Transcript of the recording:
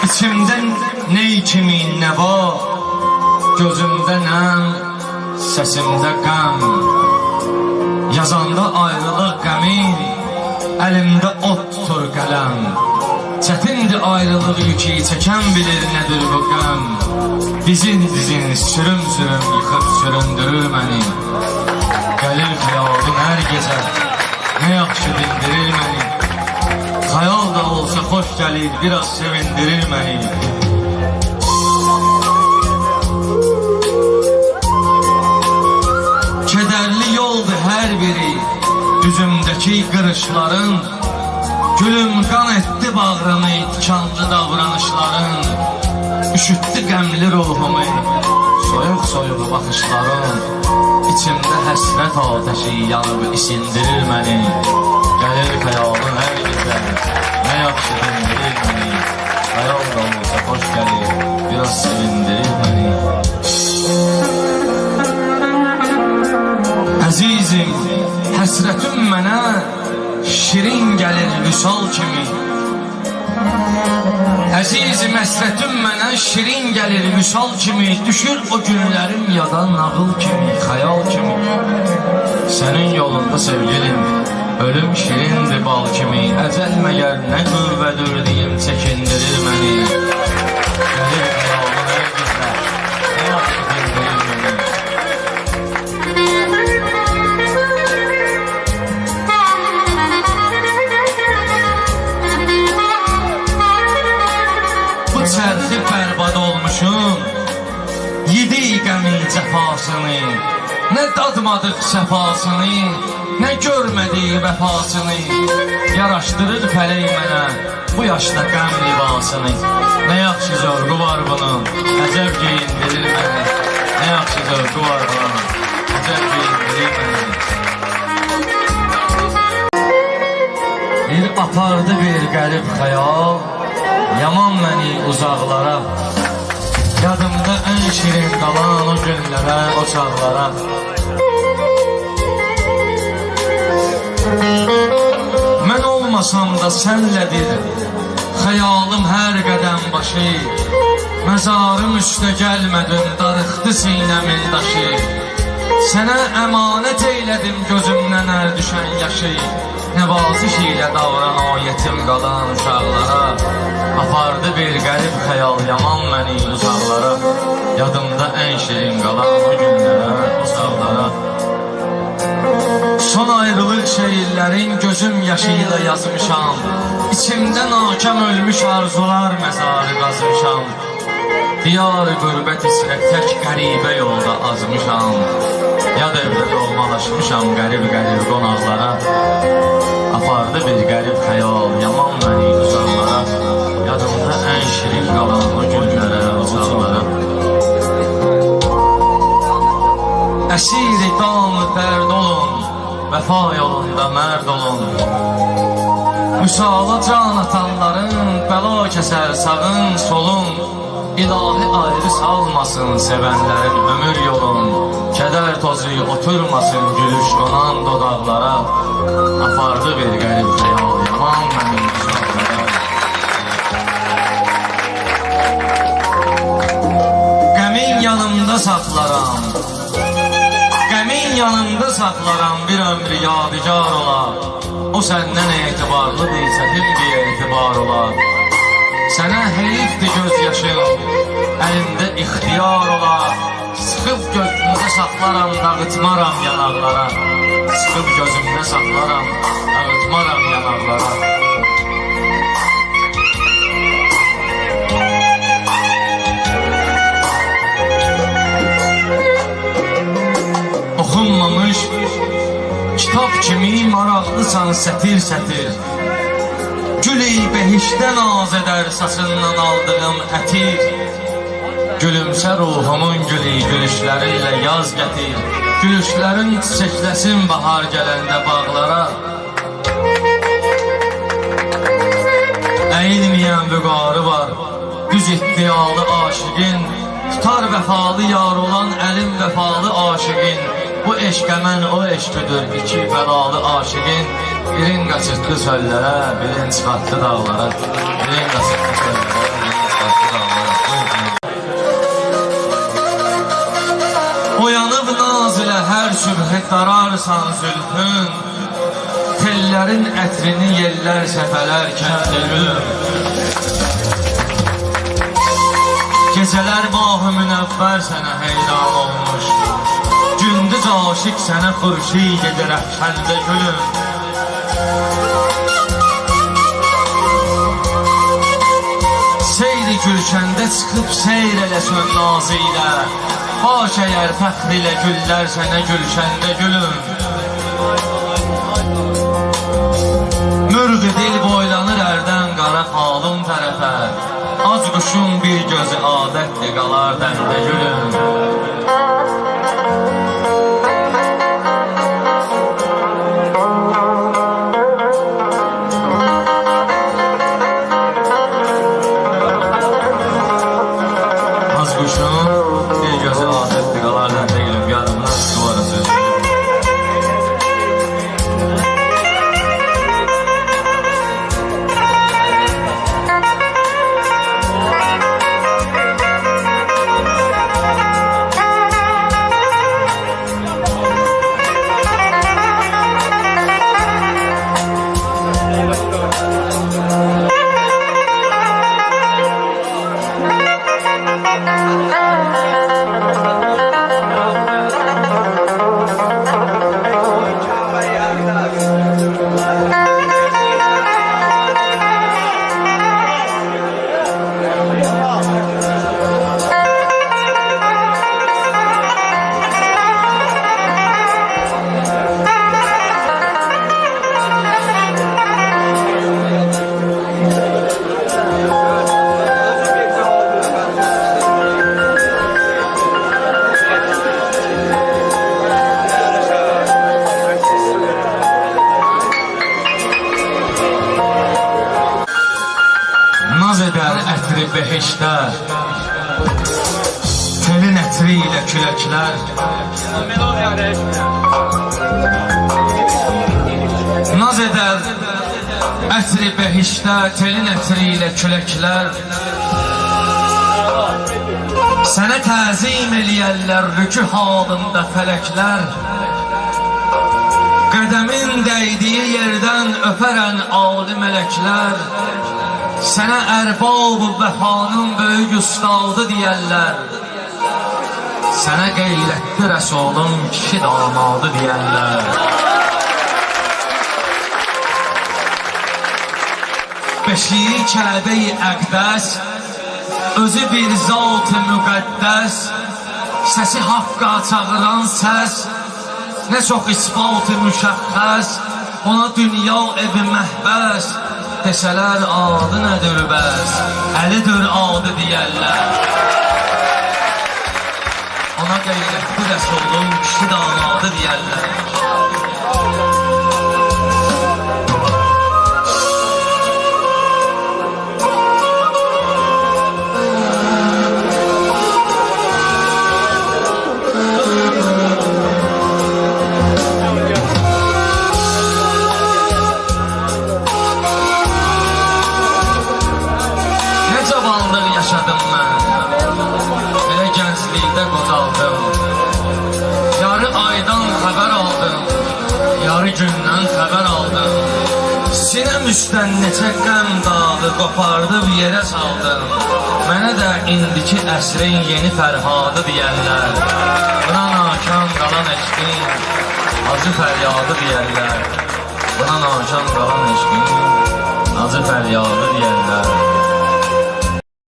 İçimden ney kimi ne var, gözümde nem, sesimde gəm. Yazanda ayrılıq qəmin, əlimdə ot tutur qələm. Çətindir ayrılıq yükü, çəkən bilir nədir bu qəm. Dizin dizin sürüm sürüm yıxıb süründürür məni. Gəlir xəyalın hər gecə, nə yaxşı dindirir məni. Xəyal da olsa xoş gəlir, biraz sevindirir məni. Kədərli yoldur hər biri, üzümdəki qırışların. Gülüm qan etdi bağrımı, tikanlı davranışların. Üşüttü qəmli ruhumu, soyuq soyuq baxışların. İçimdə həsrət ateşi yanıb isindirir məni. Gəlir xəyalın hər gecə, nə yaxşı dindirir məni. Xəyal da olsa xoş gəlir, biraz sevindirir məni. Əzizim, həsrətim mənə şirin gəlir vüsal kimi. Əzizim, həsrətim mənə şirin gəlir vüsal kimi. Düşür o günlərim yadan nağıl kimi, xəyal kimi. Sənin yolunda sevgilim, ölüm şirindir bal kimi. Əcəl məgər nə qüvvədir deyim, çəkindirir məni. Gəlir xəyalın hər gecə, nə yaxşı dindirir məni. Bu çərxi bərbad olmuşum, yedik qəmin cəfasını. Nə dadmadıq səfasını, nə görmədik vəfasını. Yaraşdırır fələk mənə bu yaşda qəm libasını. Nə yaxşı zövqü var bunun, əcəb geyindirir məni. Nə yaxşı zövqü var bunun, əcəb geyindirir məni. Bir apardı bir qərib xəyal, yaman məni uzaqlara. Yadımda ən şirin qalan o günlərə, o çağlara. Mən olmasam da sənlədir xəyalım hər qədəm başı. Məzarım üstə gəlmədim, darıxdı sinəmin daşı. Sənə əmanət eylədim gözümdən ər düşən yaşı. Nəvaziş ilə davran o yetim qalan uşaqlara. Apardı bir qərib xəyal yaman məni uzaqlara. Yadımda ən şirin qalan o günlərə, o çağlara. Son ayrılıq şeirlərin gözüm yaşı ilə yazmışam. İçimdə nakam ölmüş arzular məzarı qazmışam. Diyar qürbət isrət tək qəribə yolda azmışam. Yad evdə dolmalaşmışam qərib-qərib qonaqlara. Apardı bir qərib xəyal yaman məni uzaqlara. Yadımda ən şirin qalan o günlərə, o çağlara. Əsiri damı dərd olun, vəfa yolunda mərd olun. Müsala can atanların bəla kəsər sağın solun. İlahi ayrı salmasın sevənlərin ömür yolun. Kədər tozu oturmasın gülüş qonan dodaqlara. Apardı bir qərib xəyal yaman məni uzaqlara. Qəmin yanımda saxlaram, qəmin yanımda saxlaram, bir ömrü yadigar olar. O səndən etibarlıdır, çətin bir etibar olar. Sənə heyifdir göz yaşım, əlimdə ixtiyar olar. Sıxıb gözümdə saxlaram, dağıtmaram yanaqlara. Sıxıb gözümdə saxlaram, dağıtmaram yanaqlara. Oxunmamış kitab kimi maraqlısan sətir-sətir. Gül-i behişdən naz edər saçından aldığım ətir. Gülümsə ruhumun gülü, gülüşlərinlə yaz gətir. Gülüşlərin çiçəkləsin bahar gələndə bağlara. Əyilməyən vüqarı var, düz iddialı aşiqin. Tutar vəfalı yar olan əlim vəfalı aşiqin. Bu eşqə mən o eşqüdür iki bəlalı aşiqin. Birin qaçırtdı çöllərə, birin çıxartdı dağlara. Birin qaçırtdı çöllərə, birin çıxartdı sübhü dararsan zülfün, tellərin ətrini yellər səfələrkən dönüm. Gecələr bahı münəvvər sənə heyran olmuş, gündüz aşiq sənə xurşid edir əfkəndə gülüm. Seyri gülşəndə çıxıb seyr eləsən nazı ilə, baş əyər fəxr ilə güllər sənə gülşəndə gülüm. Mürğü dil boylanır ərdən qara xalım tərəfə, az quşun bir gözü adətdir qalar dəndə gülüm. Az quşun bir gözü adətdir qalar dəndə gülüm. Yarımdan duvara söz. Naz eder ətri behişdə, telin ətri ilə küləklər. Naz eder ətri behişdə, telin ətri ilə küləklər. Sənə təzim eləyərlər rükü halında fələklər. Qədəmin dəydiyi yerdən öpərən ali mələklər. Sənə ərbab-ı vəfanın böyük ustadı deyərlər. Sənə qeyrətli rəsulun kişi damadı deyərlər. Beşiri Kəbəyi Əqdəs, özü bir zat-ı müqəddəs, səsi haqqa çağıran səs, nə çox isbat-ı müşəxxəs, ona dünya evi məhbəs. Desələr adı nədir bəs, Əlidir adı deyərlər. Ona qeyrətli rəsulun kişi damadı deyərlər. Yaşadım mən, elə gənclikdə qocaldım. Yarı aydan xəbər aldım, yarı gündən xəbər aldım. Sinəm üstdən neçə qəm dağı qopardıb yerə saldım. Mənə də indiki əsrin yeni fərhadı deyərlər. Buna nakan qalan eşqin, acı fəryadı deyərlər. Buna nakan qalan eşqin, acı fəryadı deyərlər.